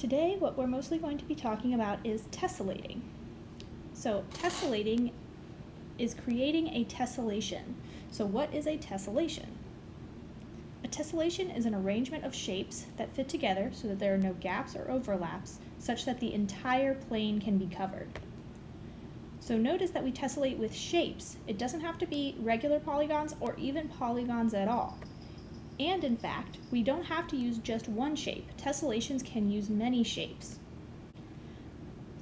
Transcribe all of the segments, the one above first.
Today, what we're mostly going to be talking about is tessellating. So tessellating is creating a tessellation. So what is a tessellation? A tessellation is an arrangement of shapes that fit together so that there are no gaps or overlaps, such that the entire plane can be covered. So notice that we tessellate with shapes. It doesn't have to be regular polygons or even polygons at all. And in fact, we don't have to use just one shape. Tessellations can use many shapes.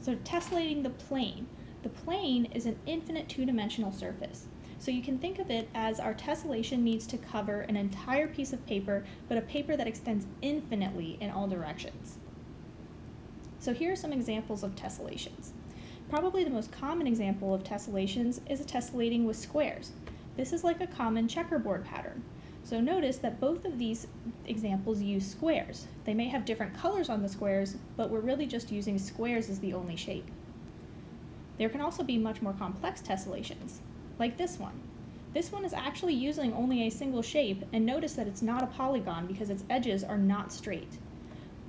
So tessellating the plane. The plane is an infinite two-dimensional surface. So you can think of it as our tessellation needs to cover an entire piece of paper, but a paper that extends infinitely in all directions. So here are some examples of tessellations. Probably the most common example of tessellations is a tessellating with squares. This is like a common checkerboard pattern. So notice that both of these examples use squares. They may have different colors on the squares, but we're really just using squares as the only shape. There can also be much more complex tessellations, like this one. This one is actually using only a single shape, and notice that it's not a polygon because its edges are not straight.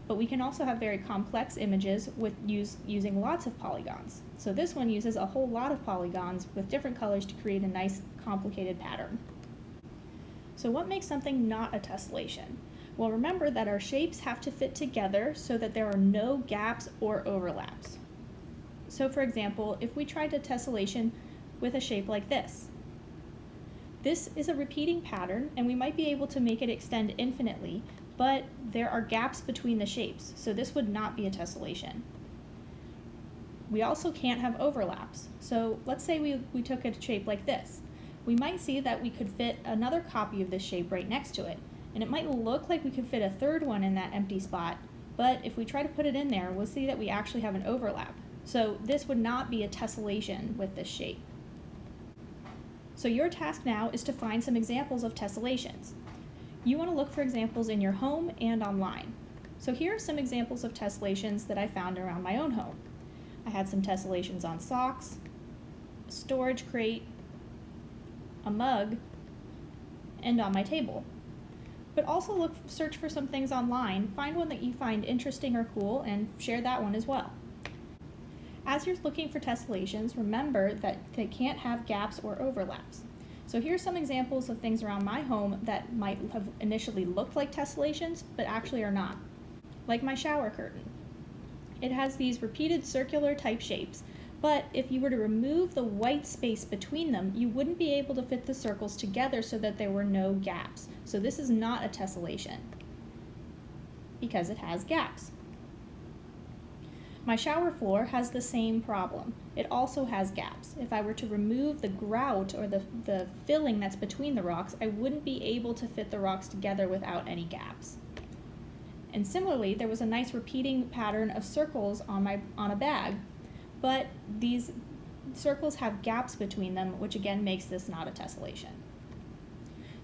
But we can also have very complex images with using lots of polygons. So this one uses a whole lot of polygons with different colors to create a nice complicated pattern. So what makes something not a tessellation? Well, remember that our shapes have to fit together so that there are no gaps or overlaps. So for example, if we tried a tessellation with a shape like this. This is a repeating pattern, and we might be able to make it extend infinitely, but there are gaps between the shapes, so this would not be a tessellation. We also can't have overlaps. So let's say we took a shape like this. We might see that we could fit another copy of this shape right next to it, and it might look like we could fit a third one in that empty spot, but if we try to put it in there, we'll see that we actually have an overlap. So this would not be a tessellation with this shape. So your task now is to find some examples of tessellations. You want to look for examples in your home and online. So here are some examples of tessellations that I found around my own home. I had some tessellations on socks, a storage crate, a mug, and on my table. But also search for some things online, find one that you find interesting or cool, and share that one as well. As you're looking for tessellations, remember that they can't have gaps or overlaps. So here's some examples of things around my home that might have initially looked like tessellations, but actually are not. Like my shower curtain. It has these repeated circular type shapes, but if you were to remove the white space between them, you wouldn't be able to fit the circles together so that there were no gaps. So this is not a tessellation because it has gaps. My shower floor has the same problem. It also has gaps. If I were to remove the grout or the filling that's between the rocks, I wouldn't be able to fit the rocks together without any gaps. And similarly, there was a nice repeating pattern of circles on a bag, but these circles have gaps between them, which again makes this not a tessellation.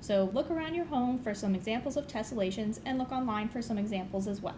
So look around your home for some examples of tessellations and look online for some examples as well.